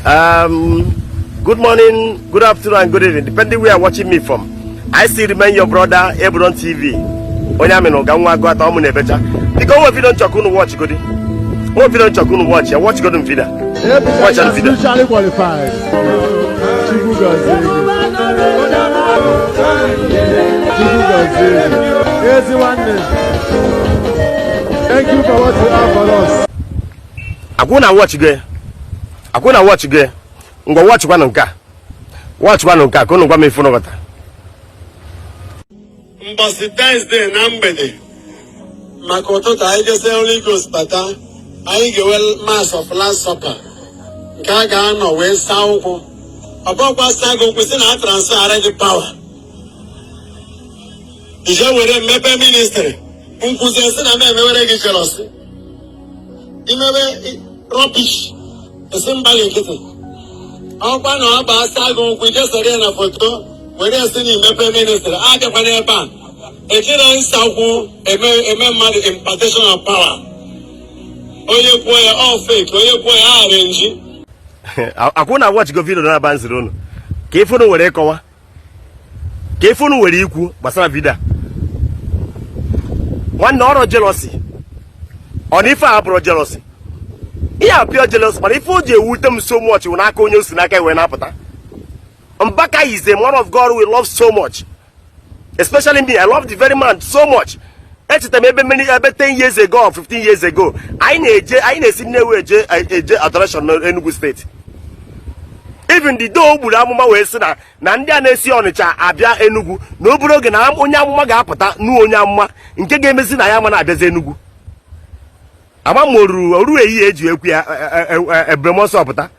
Good morning, good afternoon, and good evening, depending where you're watching me from. I still remain your brother, Igbo Rants TV. Because if you don't talk, watch good. If you don't talk, watch. I watch good video. Watch and video. Spiritually qualified. Thank you for what you have for us. I'm gonna watch good. I'm gonna watch good. I'm gonna watch one on car. Watch one on car. Kono kwa me phone over. Thursday na mgbede maka ụtụtụ anyị jese Holy Ghost bata anyị ga-ewe mass of last supper nke a ga-anọ wee saa ụkwụ ọbọkwa saa gị nkwụsị na transfer gị power ije were mmepe ministry nkwụsị esi na emewere gị jealousy imewe rubbish esi mgbalị nkịtị ọkwa na ọba saa gị nkwụ ije sere na foto were esi na imepe ministry agakwana ebe a ejiri nsakwu eme mmadụ impartation of power onye kwuo ya all fake onye kwuo ya arrange akwụna watch go video na banziri unu ka ifunu were kọwa ka ifunu were ikwu gbasara video nwanne ọrụ jealousy on ife abụrụ jealousy ihe apịọ jealousy mana ife o ji ewute m so much wụ n'aka onye o si n'aka wee napụta. Mbaka is a man of God we love so much. Especially me, I love the very man so much. Maybe 10 years ago or 15 years ago, I need see adoration in Enugu State. Even the door would have my way, na Nandia Nesi on Abia Enugu, no broken arm, Onyama Gapata, no Onyama, in Kegamezin, I am an Abezenugu. Amamoru, Rue, a Bremosopata.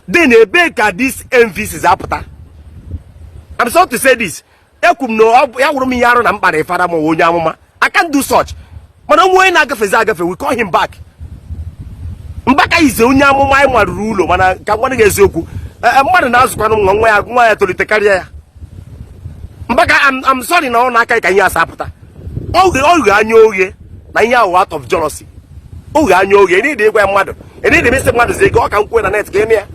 Then a baker this emphasis apata. I'm sorry to say this. I can't do such. But we call him back. Mbaka is the only rule. I'm sorry now. Out of jealousy. Oh, I know you need a mother. And then the Mr. Mother say, go can quit the next game here.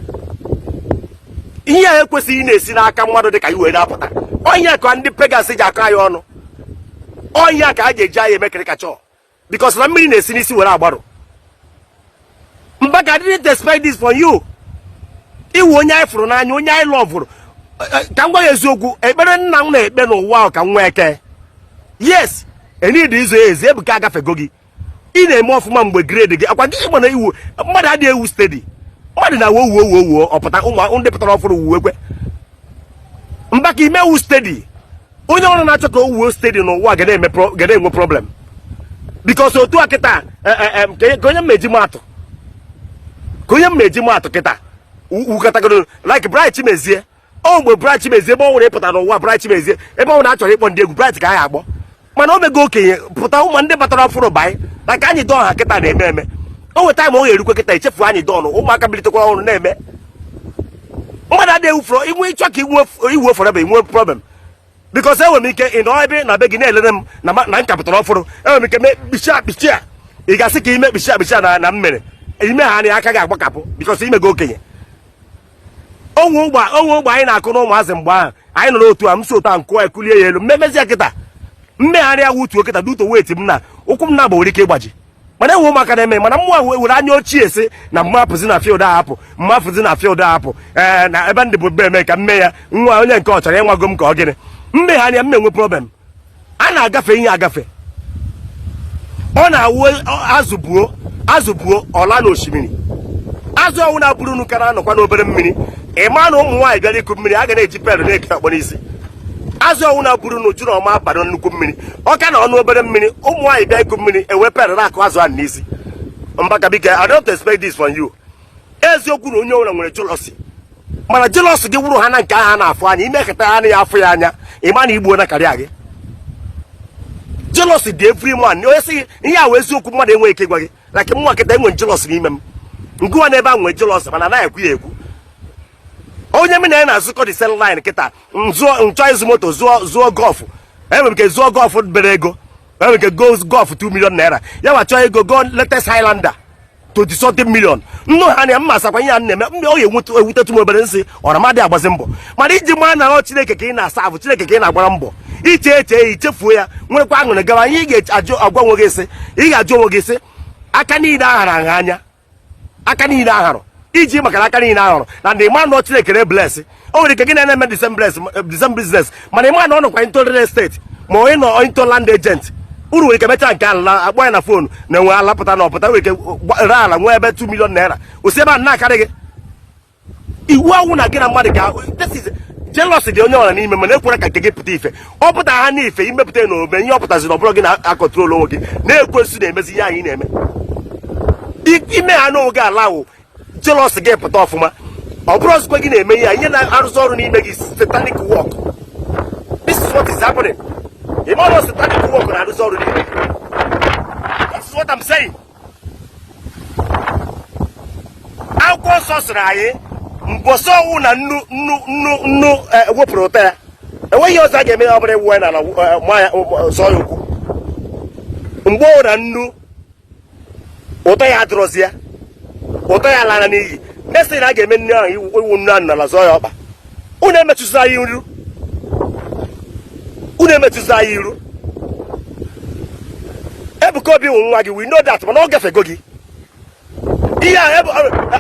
Here, question is in our camera de Kayu Apata. Oh, yeah, can the Pegasus Akayono. Oh, yeah, can I make a catch-all. Because Lamine is in his way about. But I didn't expect this from you. You won't have for an I love her. Can go as you go, a better now, no walk and work. Yes, and it is a Zebkaga Fegogi. In a more from grade again. Mother dear who steady. Mother now whoa or put on the petrol for work. Mbaki me who steady. Only on a natural who steady no work getting no problem. Because so to aketa Goya Mejimato. Goya Mejimato keta. Ukata like bright chimezie. Oh, but bright chimezie, but we put on what bright chimezie. About naturally on the bright guy. Man, over go put out one day better for a buy. Like I don't have get a name. Over time, only look at a chef when you don't know. Oh, my ability to go on name. What are they for? If we chuck you work forever, no problem. Because I will make it in all and I begin to let them nine capital for I make be sharp, be chair. You got sick, he may be sharp, and a minute. He may honey, I can't back up because he may go king. Oh, why I could almost and why I know to I'm so damn quite cool. Maybe Zaketa. Me area would work at a do to wait him now. Okum Nabo Rikebaji. But I won't make a man. I'm with annual cheese. Now, Mappers in a field apple, Muffins in a field apple, and I abandoned would make a mayor, one and culture, and one gum again. Me, honey, I'm no problem. Anna Agafe. On our way, Azubu, Orlando Shimini. As I want to Bruno Carano, one over a minute. A man on why Gary could me, I can age better than easy. As I want to Bruno, you know, my pardon, Kumini. Or can I know better minute? Oh, why they could mini a weapon like was one easy. Mbaka, I don't expect this from you. As you could know, I'm jealousy. Man, jealousy, you will have Ghana for an make a tiny Afriana, a man Igbo Nakariagi. Jealousy, everyone. You see, here I was so good, like a market, then when jealousy, go and never with jealousy, and I agree. Onye me na azuko the cell line kita nzo choice moto zo golf e we zo golf berego e we go golf 2 million naira ya wa choice go latest Highlander 20 something million nnu ha na mmasakwa ihe a na-eme mgbe ọ ga-ewute m obere nsị ọra madị agbazi mbọ mana iji maa na ọ Chineke ka ị na-asa afụ Chineke ka ị na-agbara mbọ iche ichefuo ya nwekwa aṅụrị gawa ihe ị ga-ajụ agwa onwe gị sị ị ga-ajụ onwe gị sị aka niile aghara nha anya aka niile aghara iji maka aka niile aghara na ndị ma na Chineke na-ebless o nwere ike gị na-eme the business mana ịma na ọ nọkwa into real estate ma onye nọ into land agent uru nwere ike mechaa nke ala akpọ ya na fonu na-enwe ala pụta na ọpụta nwere ike ree ala nwee ebe 2 million naira osi ebe a na-akarị gị iwu awụ na gị na mmadụ ga jealousy dị onye ọra n'ime mana ekwere ka nke gị pụta ife ọ pụta ha n'ife imepụta na obe ihe ọ pụtaziri ọ bụrụ gị na-akọtrol onwe gị na-ekwensu na-emezi ihe anyị na-eme ime ha n'onwe gị ala wụ jealousy gị pụta ọfụma ọ bụrụ ozugbo gị na-eme ihe ihe na-arụzi ọrụ n'ime gị satanic work. This is what is happening. Imano satanic work na-arụzi ọrụ n'ime gị. This is what I'm saying. Akwụkwọ nsọ sịrị anyị mgbọsọ ọnwụ na nnu wepụrụ ụta ya enweghị ọzọ a ga-eme ya ọ bụrụ ewu na sọ ya okwu mgbe ọ na nnu ụtọ ya adịrọzi ya ụtọ ya lara n'iyi nesị na a ga-eme nne ahụ iwu nnu ahụ n'ala zọọ ya ọkpa unu emetụzi anyị iru Ebuka Obi wụ nwa gị we know that mana ọ gafego gị ihe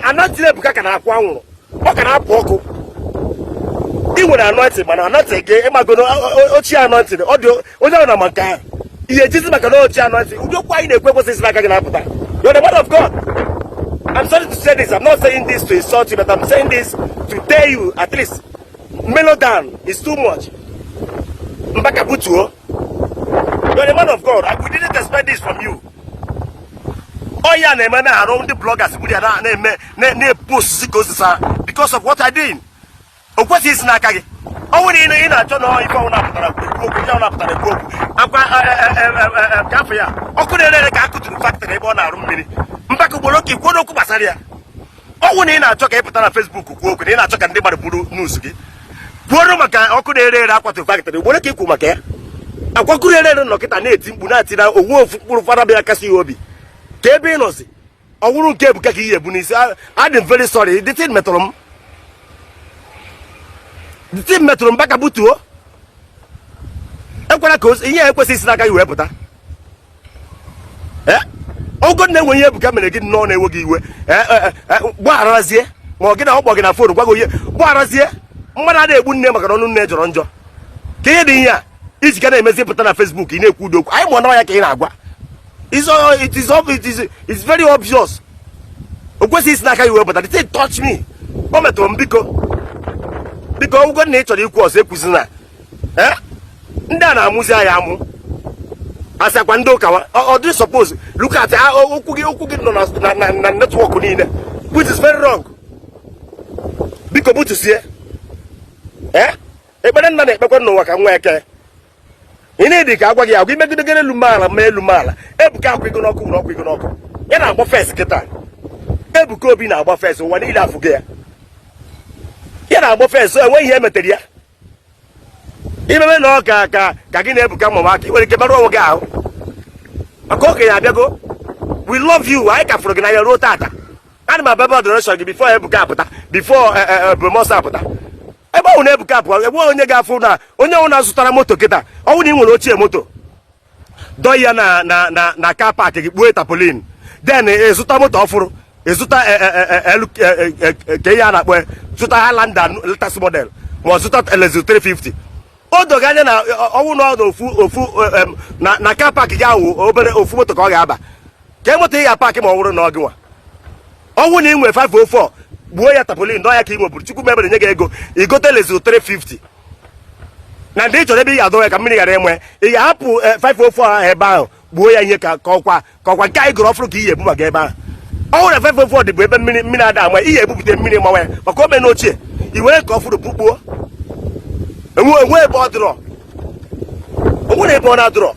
anọtịrị Ebuka ka na-akwụ anwụrụ ọ ka na-apụ ọkụ ị nwere anọtị mana anọtị gị ịmagono ochie anọtị ọ dị onye ahụ na maka ahụ ihe ejizi maka na ochie anọtị ụdị okwu anyị na-ekwe kwesịrị n'aka gị na-apụta. You're the man of God. I'm sorry to say this. I'm not saying this to insult you, but I'm saying this to tell you at least mellow down is too much. Mbaka Butuo, you're the man of God. We didn't expect this from you. Oh yeah, around the bloggers post because of what I did. Of what is Nakagi? Oh, we in a tunnel if I want to factory born out of me. Mbaka Boloki, Kodoku Basaria. Oh, we in a talk on Facebook, in a talk and Debara News. Boromaka, Okudere, Aqua to factory, Bolaki Kumaka. A Wakure look at a native Bunatina, or wolf, Farabia Casiobi. Kebenos. I wouldn't care Bukaki Bunis. I'm very sorry. The thing metrum. The thing metrum Bakabutuo. Equanacos, yeah, was this like a repota. Eh? Oh, good name when you become again, no, they will give you. Warazie, or get out walking a photo. Warazie, what are they wouldn't never on nature on Joe? Kenya, each can message put on Facebook in a kudo. I want to like Agua. It's very obvious. Of course, it's like I will, but they say touch me. Because we got nature equals a cuisine. Eh? Ndana Musayamu. As a Wandoka, or do you suppose? Look at how Okugi network, which is very wrong. Because what to say? Eh? A better than it, but no one can work. In any case, we make the get a lumala. Ebuka we gonna cook. Get our first get that. Ebuka Obi na our first, one ila forget. Get our first, so when you material. Even no Kagin Ebuka Mamaki, when you get a row gal. A cocky Abiago. We love you. I can forget your rotata. And my Baba the rest before Ebuka, before Bromosapota. Ebe ọ na-ebuka apụ ebe onye ga-afụ na onye ọ zụtara moto kịta ọnwụ na ị nwere ochie moto dọ ya na car park gị gbuo tapolin then zụta moto ọfụrụ zụta ka ihe a na-akpọ zụta Highlander latest model ma zụta Lexus 350 o doga anya na ọnwụ na ọdụ ofu na car park gị ahụ obere ofu moto ka ọ ga-aba ka moto ị ga-apaki ma ọ wụrụ na ọ gị nwa ọnwụ na ị nwere 504 gbuo ya tapolin dọ ya ka ị nweburu chukwu mebere nye gị ego igote Lexus 350 na ndị chọrọ ebe ị ga-adọ ya ka mmiri ghara enwe ị ga-ahapụ 504 ahụ ebe ahụ gbuo ya ihe ka ọkwa nke anyị gụrụ ọfụrụ ka ihe ebu maka ebe ahụ ọnwụ na 504 dị bụ ebe mmiri ada ama ihe ebupụta mmiri mawa ya maka ome na ochie i were ka ọfụrụ bukpuo enwe ebe ọ dụrọ onwe na ebe ọ na-adụrọ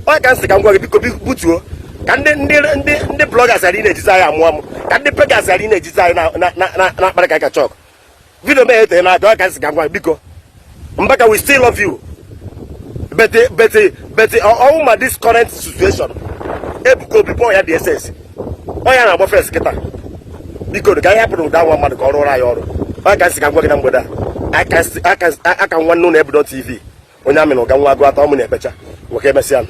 onye ka nsị ka m gwa gị biko butuo ka ndị bloggers ari na-ejizi anyị amụ amụ ka ndị pegas ari na-ejizi anyị na-akparị ka aka chọk vidio mee ete na adọ ka nsị ka m gwa biko Mbaka, we still love you but all my this current situation Ebuka Obi kpọọ ya DSS ọ ya na-agba fes kịta biko ka anyị hapụrụ ụda nwa mmadụ ka ọ rụrụ anyị ọrụ ọ ka sị ka gwa gị na mgbede a aka nwanne ụlọ Ebudo TV onye amị na ụga nwa agụ atọ ọmụ na-ebecha nwoke emesịa